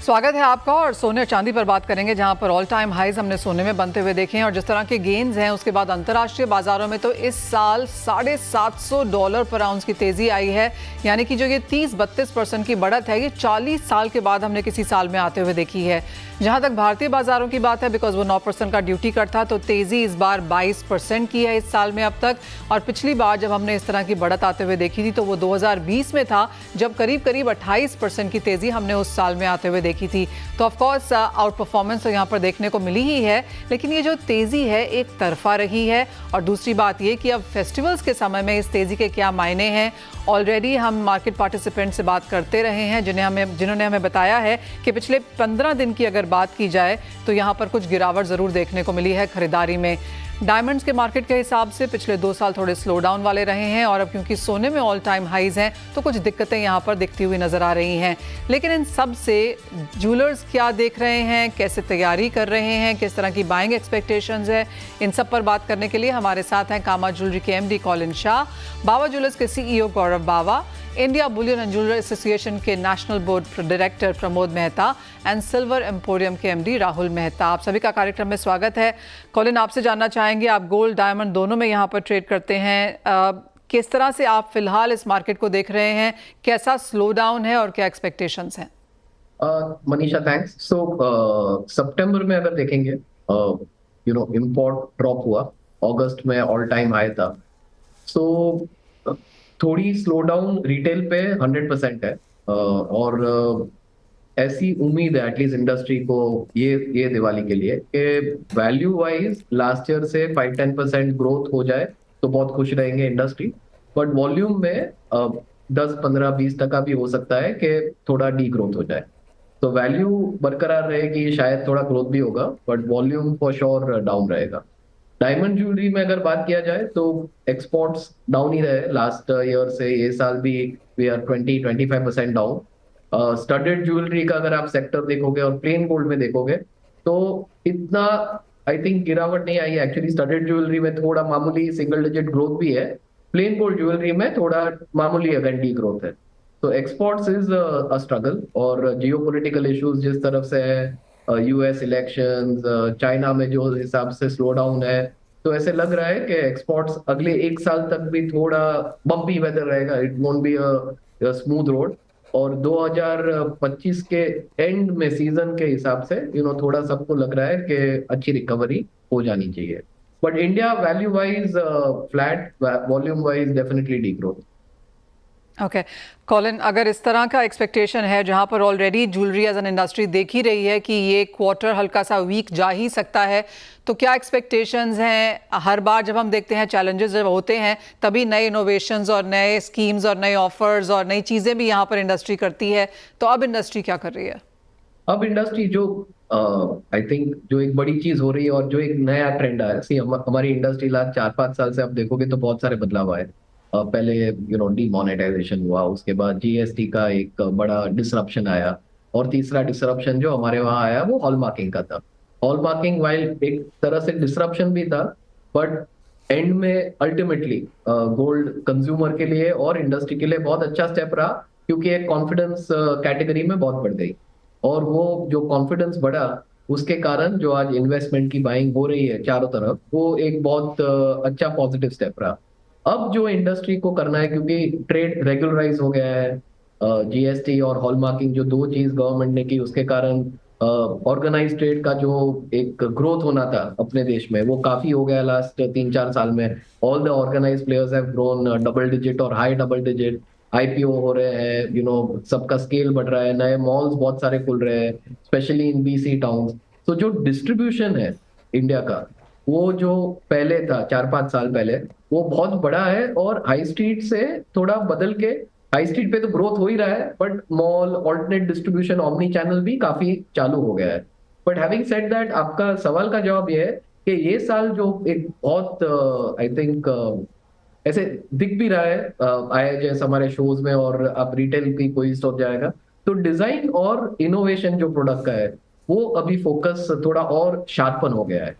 स्वागत है आपका। और सोने और चांदी पर बात करेंगे, जहां पर ऑल टाइम हाईज हमने सोने में बनते हुए देखे हैं और जिस तरह के गेन्स हैं उसके बाद अंतर्राष्ट्रीय बाजारों में तो इस साल $750 पर आउंस की तेजी आई है। यानी कि जो ये 30-32% की बढ़त है, ये 40 साल के बाद हमने किसी साल में आते हुए देखी है। जहां तक भारतीय बाजारों की बात है, बिकॉज वो 9% का ड्यूटी कट था, तो तेजी इस बार 22% की है इस साल में अब तक। और पिछली बार जब हमने इस तरह की बढ़त आते हुए देखी थी तो वो 2020 में था, जब करीब करीब 28% की तेजी हमने उस साल में आते हुए देखी थी। तो ऑफ कोर्स आउट परफॉर्मेंस तो यहाँ पर देखने को मिली ही है, लेकिन ये जो तेजी है एक तरफा रही है। और दूसरी बात ये कि अब फेस्टिवल्स के समय में इस तेजी के क्या मायने हैं। ऑलरेडी हम मार्केट पार्टिसिपेंट से बात करते रहे हैं जिन्होंने हमें बताया है कि पिछले 15 दिन की अगर बात की जाए तो यहाँ पर कुछ गिरावट ज़रूर देखने को मिली है खरीदारी में। डायमंड्स के मार्केट के हिसाब से पिछले 2 साल थोड़े स्लो डाउन वाले रहे हैं और अब क्योंकि सोने में ऑल टाइम हाईज हैं तो कुछ दिक्कतें यहाँ पर दिखती हुई नज़र आ रही हैं। लेकिन इन सब से ज्वेलर्स क्या देख रहे हैं, कैसे तैयारी कर रहे हैं, किस तरह की बाइंग एक्सपेक्टेशंस है, इन सब पर बात करने के लिए हमारे साथ हैं कामा ज्वेलरी के MD Colin Shah, Bawa jewellers के CEO Gaurav Bawa, India bullion and jeweller association के national board director Pramod Mehta and silver emporium के एमडी राहुल मेहता। आप सभी का कार्यक्रम में स्वागत है। कॉलिन, आपसे जानना चाहेंगे, आप गोल्ड डायमंड दोनों में यहाँ पर ट्रेड करते हैं, किस तरह से आप फिलहाल इस मार्केट को देख रहे हैं, कैसा स्लो डाउन है और क्या एक्सपेक्टेशंस हैं? मनीषा, थैंक्स। सितंबर में अगर देखेंगे, इंपोर्ट ड्रॉप हुआ, अगस्त में ऑल टाइम हाई था। थोड़ी स्लो डाउन रिटेल पे 100% है। और ऐसी उम्मीद है एटलीस्ट इंडस्ट्री को ये दिवाली के लिए कि वैल्यू वाइज लास्ट ईयर से 5-10% ग्रोथ हो जाए तो बहुत खुश रहेंगे इंडस्ट्री। बट वॉल्यूम में 10-15-20% भी हो सकता है कि थोड़ा डी ग्रोथ हो जाए। तो वैल्यू बरकरार रहेगी, शायद थोड़ा ग्रोथ भी होगा, but volume for sure down रहेगा। डायमंड ज्वेलरी में अगर बात किया जाए तो एक्सपोर्ट्स डाउन ही रहे लास्ट ईयर से, ये साल भी we are 20-25% down. Studded jewellery का अगर आप सेक्टर देखोगे और प्लेन गोल्ड में देखोगे तो इतना आई थिंक गिरावट नहीं आई है। एक्चुअली स्टडेड ज्वेलरी में थोड़ा मामूली सिंगल डिजिट ग्रोथ भी है, प्लेन गोल्ड ज्वेलरी में थोड़ा मामूली अगर डी ग्रोथ है। तो एक्सपोर्ट्स इज अ स्ट्रगल। और जियोपॉलिटिकल इश्यूज जिस तरफ से है, यूएस इलेक्शंस, चाइना में जो हिसाब से स्लो डाउन है, तो ऐसे लग रहा है कि एक्सपोर्ट्स अगले 1 साल तक भी थोड़ा बम्पी वेदर रहेगा। It won't be a smooth road. और 2025 के एंड में सीजन के हिसाब से थोड़ा सबको लग रहा है कि अच्छी रिकवरी हो जानी चाहिए। But India value wise flat, volume wise definitely degrowth. Okay Colin, अगर इस तरह का एक्सपेक्टेशन है, जहां पर already jewellery as an industry देख ही रही है कि ये क्वार्टर हल्का सा वीक जा ही सकता है, तो क्या एक्सपेक्टेशंस हैं? हर बार जब हम देखते हैं चैलेंजेस जब होते हैं तभी नए इनोवेशंस और नए स्कीम्स और नए ऑफर्स और नई चीज़ें भी यहाँ पर इंडस्ट्री करती है, तो अब इंडस्ट्री क्या कर रही है? अब इंडस्ट्री जो आई थिंक जो एक बड़ी चीज हो रही है और जो एक नया ट्रेंड आया, हमारी इंडस्ट्री लास्ट 4-5 साल से आप देखोगे तो बहुत सारे बदलाव आए। पहले डीमोनेटाइजेशन हुआ, उसके बाद जीएसटी का एक बड़ा डिसरप्शन आया, और तीसरा डिसरप्शन जो हमारे वहाँ आया वो हॉलमार्किंग का था। हॉलमार्किंग वाइल एक तरह से डिसरप्शन भी था, बट एंड में अल्टीमेटली गोल्ड कंज्यूमर के लिए और इंडस्ट्री के लिए बहुत अच्छा स्टेप रहा, क्योंकि एक कॉन्फिडेंस कैटेगरी में बहुत बढ़ गई। और वो जो कॉन्फिडेंस बढ़ा उसके कारण जो आज इन्वेस्टमेंट की बाइंग हो रही है चारों तरफ, वो एक बहुत अच्छा पॉजिटिव स्टेप रहा। अब जो इंडस्ट्री को करना है, क्योंकि ट्रेड रेगुलराइज हो गया है, जीएसटी और हॉलमार्किंग जो 2 चीज गवर्नमेंट ने की, उसके कारण ऑर्गेनाइज ट्रेड का जो एक ग्रोथ होना था अपने देश में वो काफी हो गया लास्ट 3-4 साल में। All the organise players have grown double digit और हाई डबल डिजिट। आईपीओ हो रहे हैं, सबका स्केल बढ़ रहा है, नए मॉल्स बहुत सारे खुल रहे हैं, स्पेशली इन बीसी टाउन्स। तो जो डिस्ट्रीब्यूशन है इंडिया का, वो जो पहले था 4-5 साल पहले, वो बहुत बड़ा है। और हाई स्ट्रीट से थोड़ा बदल के, हाई स्ट्रीट पे तो ग्रोथ हो ही रहा है, but mall, alternate distribution, omni channel भी काफी चालू हो गया है। बट हैविंग सेड दैट, आपका सवाल का जवाब ये है कि ये साल जो एक बहुत आई थिंक ऐसे दिख भी रहा है IIJS हमारे शोज में, और आप रिटेल की कोई स्टोर जाएगा तो डिजाइन और इनोवेशन जो प्रोडक्ट का है वो अभी फोकस थोड़ा और शार्पन हो गया है।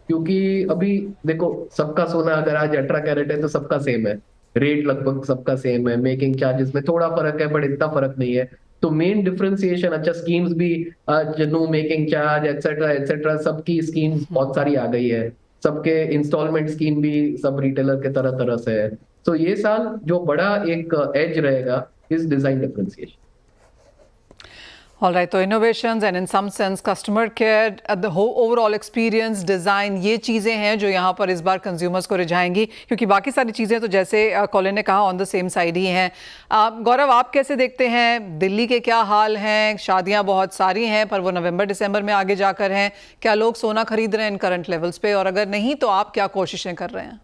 क्योंकि अभी देखो, सबका सोना अगर आज 18 कैरेट है तो सबका सेम है, रेट लगभग सबका सेम है, मेकिंग चार्जेस में थोड़ा फर्क है बट इतना फर्क नहीं है। तो मेन डिफरेंशिएशन, अच्छा स्कीम्स भी, no making charge etcetera etcetera, सबकी स्कीम्स बहुत सारी आ गई है, सबके इंस्टॉलमेंट स्कीम भी सब रिटेलर के तरह तरह से है। तो ये साल जो बड़ा एक एज रहेगा इस डिजाइन डिफरेंशिएशन। All right, तो innovations and in some sense customer care, the whole overall experience, design, ये चीज़ें हैं जो यहाँ पर इस बार consumers को रिझाएंगी, क्योंकि बाकी सारी चीज़ें तो जैसे कॉलिन ने कहा ऑन द सेम साइड ही हैं। गौरव, आप कैसे देखते हैं, दिल्ली के क्या हाल हैं? शादियाँ बहुत सारी हैं पर वो नवंबर दिसंबर में आगे जाकर हैं। क्या लोग सोना खरीद रहे हैं इन करंट लेवल्स पे, और अगर नहीं तो आप क्या कोशिशें कर रहे हैं?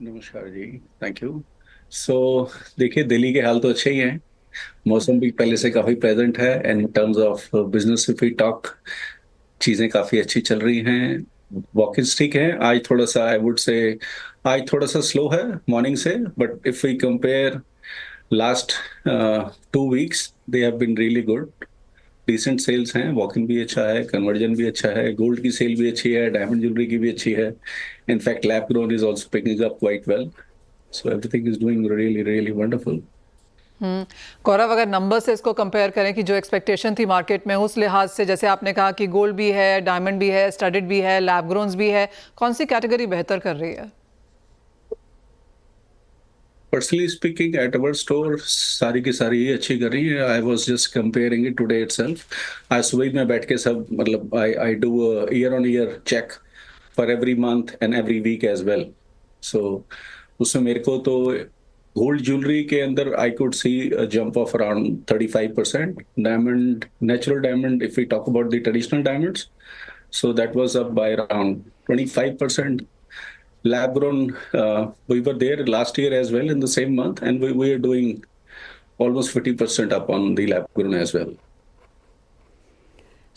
नमस्कार जी, थैंक यू। देखिए, दिल्ली के हाल तो अच्छे ही हैं। मौसम भी पहले से काफी प्लेजेंट है and in terms of business if we talk, चीजें काफी अच्छी चल रही हैं। वॉकिंग्स ठीक है, आज थोड़ा सा आई वुड से आज थोड़ा सा स्लो है मॉर्निंग से, but if we compare last 2 weeks they have been really good. Decent sales हैं, वॉकिंग भी अच्छा है, कन्वर्जन भी अच्छा है, गोल्ड की सेल भी अच्छी है, डायमंड ज्वेलरी की भी अच्छी है। In fact lab grown is also picking up quite well, so everything is doing really really wonderful. Gaurav, अगर नंबर से इसको कंपेयर करें कि जो एक्सपेक्टेशन थी मार्केट में उस लिहाज से, जैसे आपने कहा कि गोल्ड भी है, डायमंड भी है, स्टडेड भी है, लैब ग्रोन्स भी है, कौन सी कैटेगरी बेहतर कर रही है? Personally speaking at our store सारी की सारी ही अच्छी कर रही है। I was just comparing it today itself. आज सुबह में बैठ के सब, मतलब I do year on year check for every month and every week as well. So उसमें मेरे को तो गोल्ड ज्वेलरी के अंदर I could see a jump of around 35%। Diamond, natural diamond, if we talk about the traditional diamonds, so that was up by around 25%. Lab grown, we were there last year as well in the same month, and we are doing almost 50% up on the lab grown as well.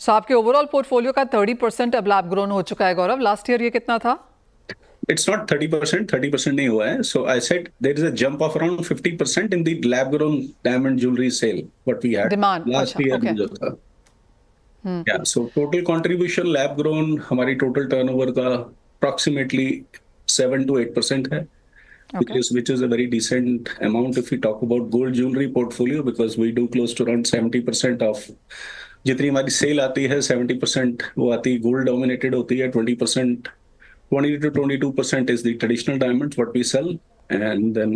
सो आपके overall portfolio का 30% अब lab grown हो चुका है गौरव। Last year ये कितना था? It's not 30%, 30% नहीं हुआ है. So I said there is a jump of around 50% in the lab grown diamond jewelry sale, what we had Demand, last अच्छा, year okay. जो था. Yeah, so total contribution lab grown हमारी total turnover का approximately 7 to 8% है, Okay. which is a very decent amount if we talk about gold jewelry portfolio, because we do close to around 70% of जितनी हमारी cell आती है 70% वो आती है गोल्ड डोमिनेटेड होती है, 20% 20 to 22% is the traditional diamonds what we sell, and then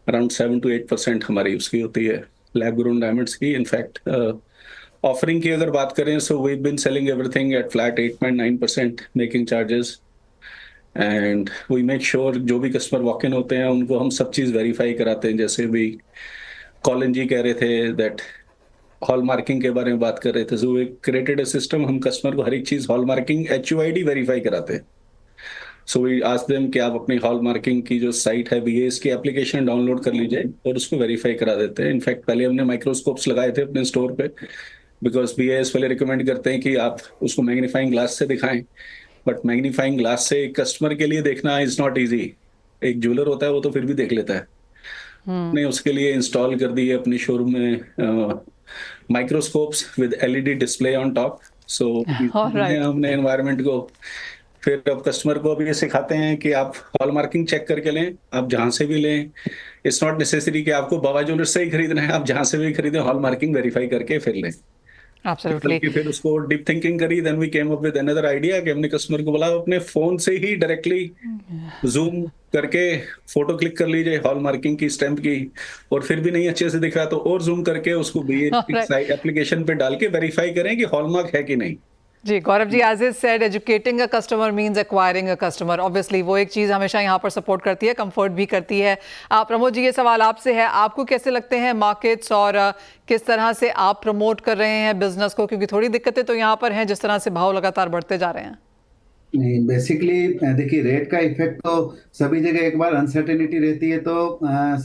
around 7 to 8% हमारी उसकी होती है lab grown diamonds की. इनफैक्ट ऑफरिंग की अगर बात करें, so we've been selling everything at flat 8.9% making charges, and we make sure जो भी कस्टमर वॉक इन होते हैं उनको हम सब चीज़ वेरीफाई कराते हैं। जैसे भी कॉलिन जी कह रहे थे दैट हॉल मार्किंग के बारे में बात कर रहे थे, so we created a system, हम कस्टमर को हर एक चीज़ हॉल मार्किंग HUID वेरीफाई कराते हैं। सो वी आस्क देम कि आप अपनी हॉल मार्किंग की जो साइट है BAS की एप्लीकेशन डाउनलोड कर लीजिए और उसको वेरीफाई करा देते हैं। इनफैक्ट पहले हमने माइक्रोस्कोप्स लगाए थे अपने स्टोर पे, बिकॉज BAS पहले रिकमेंड करते हैं कि आप उसको मैग्नीफाइंग ग्लास से दिखाएं, बट मैग्नीफाइंग ग्लास से कस्टमर के लिए देखना इज नॉट ईजी। एक ज्वेलर होता है वो तो फिर भी देख लेता है, ने उसके लिए इंस्टॉल कर दी है अपनी शोरूम में microscopes with LED display on top. So हमने एनवायरनमेंट को फिर अब कस्टमर को भी ये सिखाते हैं कि आप हॉल मार्किंग चेक करके लें, आप जहां से भी लें। इट्स नॉट नेसेसरी कि आपको बाबा ज्वेलर से ही खरीदना है, आप जहां से भी खरीदें हॉल मार्किंग वेरीफाई करके फिर लें। Absolutely. फिर उसको डीप थिंकिंग करी, then we came up with another idea कि हमने कस्टमर को बोला अपने फोन से ही डायरेक्टली जूम करके फोटो क्लिक कर लीजिए हॉल मार्किंग की, स्टैंप की, और फिर भी नहीं अच्छे से दिख रहा तो और जूम करके उसको BAS एप्लीकेशन पे डाल के वेरीफाई करें कि हॉलमार्क है कि नहीं। जी Gaurav ji, as is said, educating a customer means acquiring a customer. Obviously वो एक चीज़ हमेशा यहाँ पर सपोर्ट करती है, कंफर्ट भी करती है। प्रमोद जी, ये सवाल आपसे है, आपको कैसे लगते हैं मार्केट्स और किस तरह से आप प्रमोट कर रहे हैं बिजनेस को, क्योंकि थोड़ी दिक्कतें तो यहाँ पर हैं जिस तरह से भाव लगातार बढ़ते जा रहे हैं? नहीं, बेसिकली देखिए, रेट का इफेक्ट तो सभी जगह एक बार अनसर्टेनिटी रहती है तो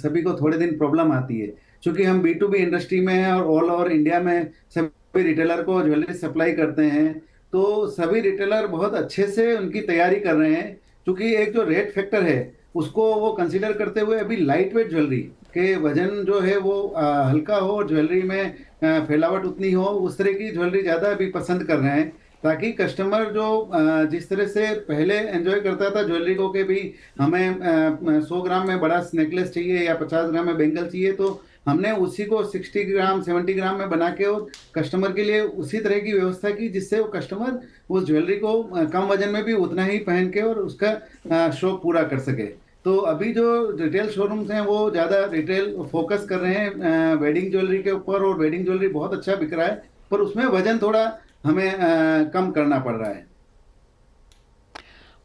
सभी को थोड़े दिन प्रॉब्लम आती है। क्योंकि हम B2B इंडस्ट्री में हैं और ऑल ओवर इंडिया में सभी रिटेलर को ज्वेलरी सप्लाई करते हैं, तो सभी रिटेलर बहुत अच्छे से उनकी तैयारी कर रहे हैं। क्योंकि एक जो रेट फैक्टर है उसको वो कंसीडर करते हुए अभी लाइट वेट ज्वेलरी के वजन जो है वो हल्का हो, ज्वेलरी में फैलावट उतनी हो, उस तरह की ज्वेलरी ज़्यादा अभी पसंद कर रहे हैं, ताकि कस्टमर जो जिस तरह से पहले एंजॉय करता था ज्वेलरी को कि भी हमें 100 ग्राम में बड़ा नेकलेस चाहिए या 50 ग्राम में बैंगल चाहिए, तो हमने उसी को 60 ग्राम 70 ग्राम में बना के और कस्टमर के लिए उसी तरह की व्यवस्था की, जिससे वो कस्टमर उस ज्वेलरी को कम वजन में भी उतना ही पहन के और उसका शौक पूरा कर सके। तो अभी जो रिटेल शोरूम्स हैं वो ज़्यादा रिटेल फोकस कर रहे हैं वेडिंग ज्वेलरी के ऊपर, और वेडिंग ज्वेलरी बहुत अच्छा बिक रहा है, पर उसमें वजन थोड़ा हमें कम करना पड़ रहा है।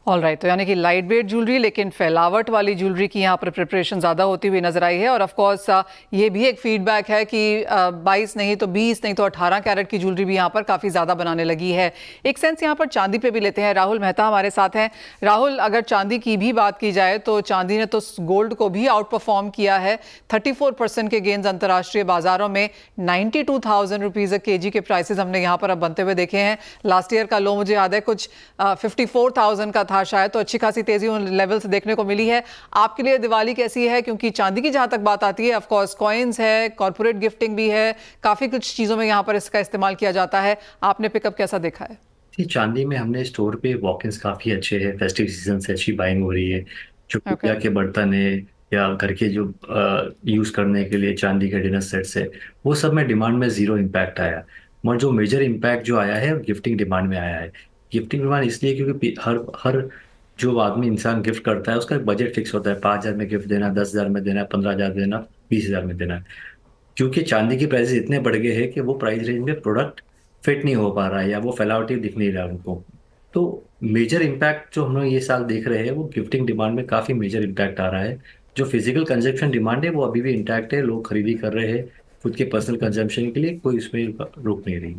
ऑल राइट, तो यानी कि लाइट वेट ज्वेलरी लेकिन फैलावट वाली ज्वेलरी की यहाँ पर प्रिपरेशन ज़्यादा होती हुई नजर आई है। और ऑफ कोर्स ये भी एक फीडबैक है कि 22 नहीं तो 20 नहीं तो 18 कैरेट की ज्वेलरी भी यहाँ पर काफ़ी ज़्यादा बनाने लगी है। एक सेंस यहाँ पर चांदी पे भी लेते हैं। राहुल मेहता हमारे साथ हैं। राहुल, अगर चांदी की भी बात की जाए तो चांदी ने तो गोल्ड को भी आउट परफॉर्म किया है। 34% के गेंस अंतर्राष्ट्रीय बाजारों में 92,000 रुपीज़ केजी के प्राइसेस हमने यहाँ पर अब बनते हुए देखे हैं। लास्ट ईयर का लो मुझे याद है कुछ 54,000 का था शायद, तो अच्छी खासी तेजी उन लेवल से देखने को मिली है। आपके लिए दिवाली कैसी है? क्योंकि चांदी की जहां तक बात आती है, ऑफ कोर्स कॉइन्स है, कॉर्पोरेट गिफ्टिंग भी है, काफी कुछ चीजों में यहां पर इसका इस्तेमाल किया जाता है। आपने पिकअप कैसा देखा है? चांदी में हमने स्टोर पे वॉक-इन्स काफी अच्छे हैं, फेस्टिव सीजन से अच्छी बाइंग हो रही है। जो पूजा के बर्तन है या घर के जो यूज करने के लिए चांदी के डिनर सेट्स है, वो सब में डिमांड में जीरो इम्पैक्ट आया। मगर जो मेजर इम्पैक्ट जो आया है गिफ्टिंग डिमांड में आया है। गिफ्टिंग डिमांड इसलिए क्योंकि हर जो आदमी इंसान गिफ्ट करता है उसका एक बजट फिक्स होता है। 5,000 में गिफ्ट देना, 10,000 में देना, 15,000 देना, 20,000 में देना। क्योंकि चांदी की प्राइसेस इतने बढ़ गए हैं कि वो प्राइस रेंज में प्रोडक्ट फिट नहीं हो पा रहा है या वो फैलावटी दिख नहीं रहा है उनको। तो मेजर इम्पैक्ट जो हम लोग ये साल देख रहे हैं वो गिफ्टिंग डिमांड में काफ़ी मेजर इम्पैक्ट आ रहा है। जो फिजिकल कंजप्शन डिमांड है वो अभी भी इंटैक्ट है, लोग खरीदी कर रहे हैं खुद के पर्सनल कंजम्पशन के लिए, कोई उसमें रोक नहीं रही।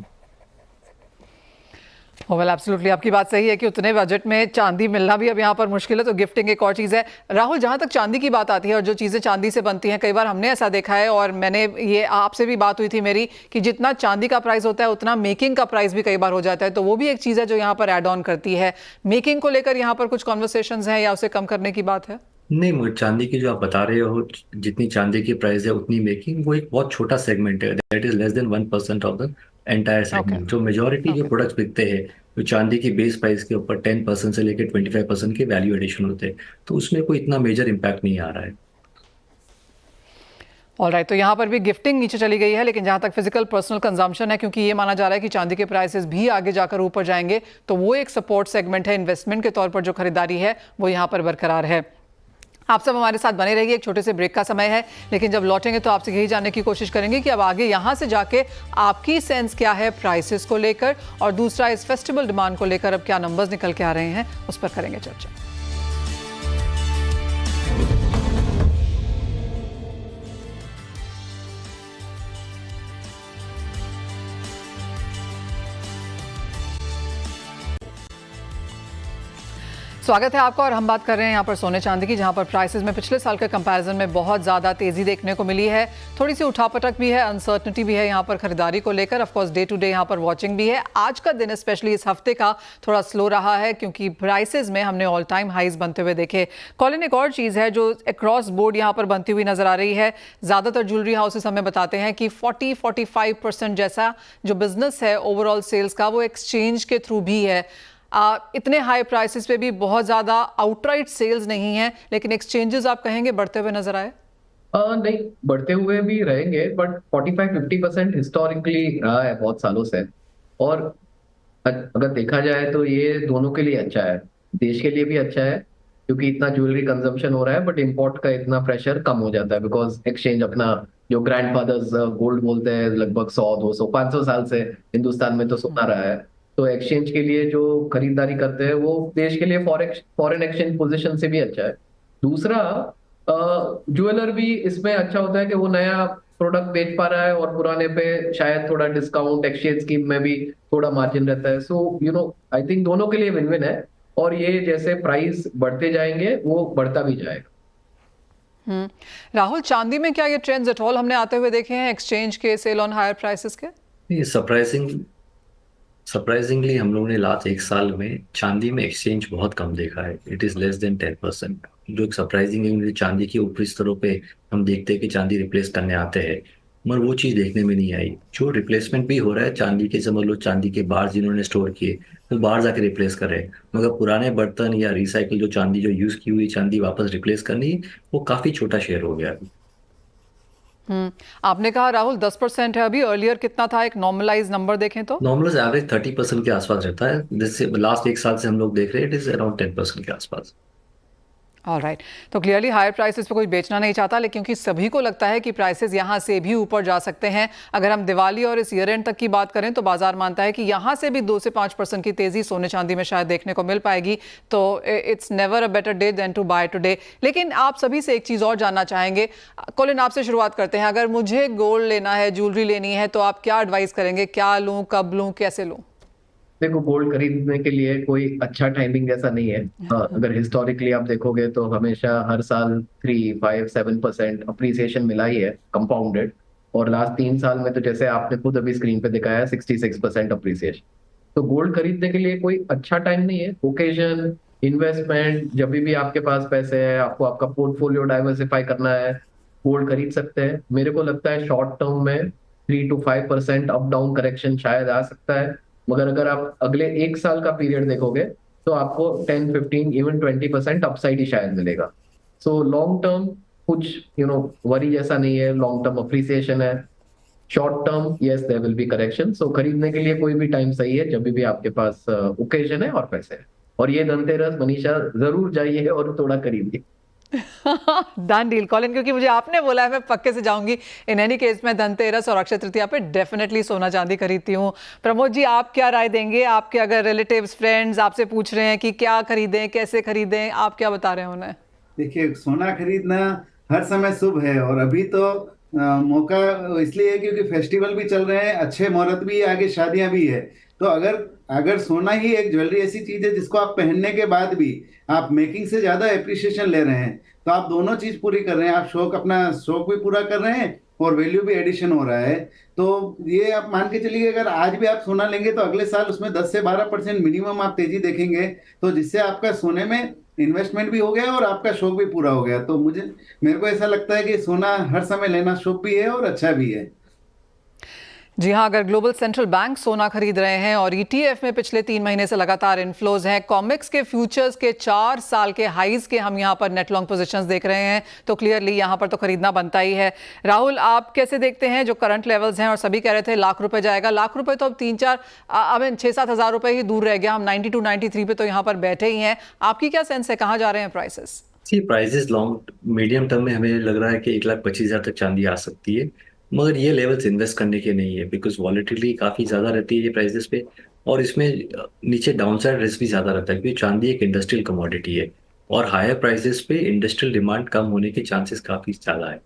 वेल एब्सोल्युटली, आपकी बात सही है कि उतने बजट में चांदी मिलना भी अब यहाँ पर मुश्किल है, तो गिफ्टिंग एक और चीज़ है। राहुल, जहाँ तक चांदी की बात आती है और जो चीज़ें चांदी से बनती हैं, कई बार हमने ऐसा देखा है और मैंने ये आपसे भी बात हुई थी मेरी कि जितना चांदी का प्राइस होता है उतना मेकिंग का प्राइस भी कई बार हो जाता है, तो वो भी एक चीज़ है जो यहाँ पर एड ऑन करती है। मेकिंग को लेकर यहाँ पर कुछ कॉन्वर्सेशंस हैं या उसे कम करने की बात है? नहीं, मगर चांदी की जो आप बता रहे हो, जितनी चांदी की प्राइस है उतनी मेकिंग, वो एक बहुत छोटा सेगमेंट है। That is less than 1% of the entire segment. जो मेजोरिटी जो प्रोडक्ट्स बिकते हैं तो चांदी की बेस प्राइस के ऊपर 10% से लेकर 25% के वैल्यू एडिशन होते हैं, तो उसमें कोई इतना मेजर इम्पैक्ट नहीं आ रहा है। ऑल राइट, तो यहाँ पर भी गिफ्टिंग नीचे चली गई है, लेकिन जहाँ तक फिजिकल पर्सनल कंजम्पशन है, क्योंकि ये माना जा रहा है कि चांदी के प्राइसेस भी आगे जाकर ऊपर जाएंगे, तो वो एक सपोर्ट सेगमेंट है। इन्वेस्टमेंट के तौर पर जो खरीदारी है वो यहाँ पर बरकरार है। आप सब हमारे साथ बने रहिए। एक छोटे से ब्रेक का समय है, लेकिन जब लौटेंगे तो आपसे यही जानने की कोशिश करेंगे कि अब आगे यहाँ से जाके आपकी सेंस क्या है प्राइसेस को लेकर, और दूसरा इस फेस्टिवल डिमांड को लेकर अब क्या नंबर्स निकल के आ रहे हैं, उस पर करेंगे चर्चा। स्वागत है आपका, और हम बात कर रहे हैं यहाँ पर सोने चांदी की, जहाँ पर प्राइसेस में पिछले साल के कंपैरिजन में बहुत ज़्यादा तेज़ी देखने को मिली है। थोड़ी सी उठापटक भी है, अनसर्टनिटी भी है यहाँ पर खरीदारी को लेकर। Of course day to day यहाँ पर वॉचिंग भी है। आज का दिन स्पेशली इस हफ्ते का थोड़ा स्लो रहा है, क्योंकि प्राइसेस में हमने ऑल टाइम हाइज बनते हुए देखे। कॉलिन, एक और चीज़ है जो अक्रॉस बोर्ड यहाँ पर बनती हुई नजर आ रही है। ज़्यादातर ज्वेलरी हाउसेस हमें बताते हैं कि 40-45% जैसा जो बिजनेस है ओवरऑल सेल्स का, वो एक्सचेंज के थ्रू भी है। इतने हाई प्राइसेस पे भी बहुत ज़्यादा आउटराइट सेल्स नहीं है, लेकिन एक्सचेंजेस आप कहेंगे बढ़ते हुए नजर आए? नहीं, बढ़ते हुए भी रहेंगे, बट 45-50% हिस्टोरिकली रहा है बहुत सालों से। और अगर देखा जाए तो ये दोनों के लिए अच्छा है। देश के लिए भी अच्छा है क्योंकि इतना ज्वेलरी कंजम्पशन हो रहा है, बट इम्पोर्ट का इतना प्रेशर कम हो जाता है, बिकॉज एक्सचेंज अपना जो ग्रैंडफादर्स गोल्ड बोलते हैं लगभग 100-200-500 साल से हिंदुस्तान में तो सोना रहा है। तो एक्सचेंज के लिए जो खरीदारी करते हैं वो देश के लिए फॉरेन एक्सचेंज पोजीशन से भी अच्छा है। दूसरा, ज्वेलर भी इसमें अच्छा होता है कि वो नया प्रोडक्ट बेच पा रहा है और पुराने पे शायद थोड़ा डिस्काउंट, एक्सचेंज स्कीम में भी थोड़ा मार्जिन रहता है। सो आई थिंक दोनों के लिए विन विन है, और ये जैसे प्राइस बढ़ते जाएंगे वो बढ़ता भी जाएगा। राहुल, चांदी में क्या ये ट्रेंड्स एट ऑल हमने आते हुए देखे हैं, एक्सचेंज के, सेल ऑन हायर प्राइसेस के? ये सरप्राइजिंगली हम लोगों ने लास्ट एक साल में चांदी में एक्सचेंज बहुत कम देखा है। इट इज लेस देन 10%, जो एक सरप्राइजिंग है। चांदी के ऊपरी स्तरों पे हम देखते हैं कि चांदी रिप्लेस करने आते हैं, मगर वो चीज़ देखने में नहीं आई। जो रिप्लेसमेंट भी हो रहा है चांदी के, समझ लो चांदी के बार जिन्होंने स्टोर किए वो बाहर जाके रिप्लेस कर रहे हैं, मगर पुराने बर्तन या रिसाइकिल जो चांदी जो यूज़ की हुई चांदी वापस रिप्लेस करनी, वो काफ़ी छोटा शेयर हो गया। आपने कहा राहुल 10% है अभी, अर्लियर कितना था? एक नॉर्मलाइज नंबर देखें तो नॉर्मल एवरेज 30% के आसपास रहता है, जैसे लास्ट एक साल से हम लोग देख रहे हैं, इट इज अराउंड 10% के आसपास। ऑलराइट, तो क्लियरली हायर प्राइसेस पे कोई बेचना नहीं चाहता, लेकिन क्योंकि सभी को लगता है कि प्राइसेस यहाँ से भी ऊपर जा सकते हैं। अगर हम दिवाली और इस ईयर एंड तक की बात करें तो बाजार मानता है कि यहाँ से भी 2 से 5% की तेजी सोने चांदी में शायद देखने को मिल पाएगी। तो it's never a better day than to buy today. लेकिन आप सभी से एक चीज़ और जानना चाहेंगे। कोलिन, आपसे शुरुआत करते हैं। अगर मुझे गोल्ड लेना है, ज्वेलरी लेनी है, तो आप क्या एडवाइस करेंगे? क्या लूँ, कब लूँ, कैसे लूँ? देखो, गोल्ड खरीदने के लिए कोई अच्छा टाइमिंग ऐसा नहीं है। अगर हिस्टोरिकली आप देखोगे तो हमेशा हर साल 3, 5, 7% अप्रिसिएशन मिला ही है कंपाउंडेड। और लास्ट 3 साल में तो जैसे आपने खुद अभी स्क्रीन पे दिखाया 66% अप्रिसिएशन। तो गोल्ड खरीदने के लिए कोई अच्छा टाइम नहीं है। ओकेजन, इन्वेस्टमेंट, जब भी आपके पास पैसे है, आपको आपका पोर्टफोलियो डाइवर्सिफाई करना है, गोल्ड खरीद सकते हैं। मेरे को लगता है शॉर्ट टर्म में 3 to 5% अप डाउन करेक्शन शायद आ सकता है, मगर अगर आप अगले 1 साल का पीरियड देखोगे तो आपको 10, 15, इवन 20% अपसाइड ही शायद मिलेगा। सो लॉन्ग टर्म कुछ वरी जैसा नहीं है। लॉन्ग टर्म अप्रिसिएशन है। Short term yes there will be correction. So खरीदने के लिए कोई भी टाइम सही है जब भी आपके पास ओकेजन है और पैसे है। और ये धनतेरस मनीषा जरूर जाइए और थोड़ा खरीदिए। डन डील कॉलिन, क्योंकि मुझे आपने बोला है मैं पक्के से जाऊंगी। इन एनी केस मैं धनतेरस और अक्षय तृतीया पे डेफिनेटली सोना चांदी खरीदती हूँ। प्रमोद जी, आप क्या राय देंगे? आपके अगर रिलेटिव्स, फ्रेंड्स आपसे पूछ रहे हैं कि क्या खरीदें, कैसे खरीदें, आप क्या बता रहे हैं उन्हें? देखिए, सोना खरीदना हर समय शुभ है, और अभी तो मौका इसलिए है क्योंकि फेस्टिवल भी चल रहे हैं, अच्छे मुहूर्त भी, आगे शादियां भी है। तो अगर सोना ही एक ज्वेलरी ऐसी चीज है जिसको आप पहनने के बाद भी आप मेकिंग से ज्यादा एप्रिसिएशन ले रहे हैं, तो आप दोनों चीज पूरी कर रहे हैं। आप अपना शौक भी पूरा कर रहे हैं और वैल्यू भी एडिशन हो रहा है। तो ये आप मान के चलिए, अगर आज भी आप सोना लेंगे तो अगले साल उसमें 10 से 12% मिनिमम आप तेजी देखेंगे। तो जिससे आपका सोने में इन्वेस्टमेंट भी हो गया और आपका शौक भी पूरा हो गया। तो मेरे को ऐसा लगता है कि सोना हर समय लेना शुभ भी है और अच्छा भी है। जी हाँ, अगर ग्लोबल सेंट्रल बैंक सोना खरीद रहे हैं और ETF में पिछले 3 महीने से लगातार इनफ्लोज हैं, कॉमेक्स के फ्यूचर्स के 4 साल के हाईज के हम यहाँ पर नेट लॉन्ग पोजीशंस देख रहे हैं, तो क्लियरली यहाँ पर तो खरीदना बनता ही है। राहुल, आप कैसे देखते हैं जो करंट लेवल्स हैं? और सभी कह रहे थे लाख रुपए जाएगा। लाख रुपए तो अब 6-7 हज़ार रुपए ही दूर रह गया। हम 92, 93 पे तो यहाँ पर बैठे ही हैं। आपकी क्या सेंस है, कहाँ जा रहे हैं prices? Prices long medium term में हमें लग रहा है कि 1,25,000 तक चांदी आ सकती है, मगर ये लेवल्स इन्वेस्ट करने के नहीं है, बिकॉज वॉलेटिलिटी काफ़ी ज़्यादा रहती है ये प्राइसेस पे, और इसमें नीचे डाउनसाइड रिस्क भी ज़्यादा रहता है, क्योंकि चांदी एक इंडस्ट्रियल कमोडिटी है और हायर प्राइसेस पे इंडस्ट्रियल डिमांड कम होने के चांसेस काफ़ी ज़्यादा है।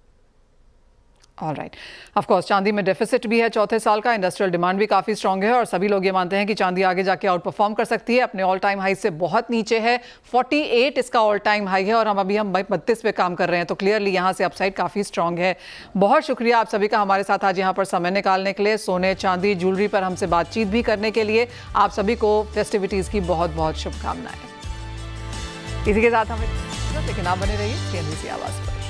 ऑलराइट, ऑफ कोर्स चांदी में डेफिसिट भी है चौथे साल का, इंडस्ट्रियल डिमांड भी काफ़ी स्ट्रांग है और सभी लोग ये मानते हैं कि चांदी आगे जाके आउट परफॉर्म कर सकती है। अपने ऑल टाइम हाई से बहुत नीचे है, 48 इसका ऑल टाइम हाई है और हम 32 पे काम कर रहे हैं। तो क्लियरली यहाँ से अपसाइड काफ़ी स्ट्रांग है। बहुत शुक्रिया आप सभी का हमारे साथ आज यहाँ पर समय निकालने के लिए, सोने चांदी ज्वेलरी पर हमसे बातचीत भी करने के लिए। आप सभी को फेस्टिविटीज़ की बहुत बहुत शुभकामनाएं। इसी के साथ हमें, लेकिन आप बने रहिए CNBC आवाज़ पर।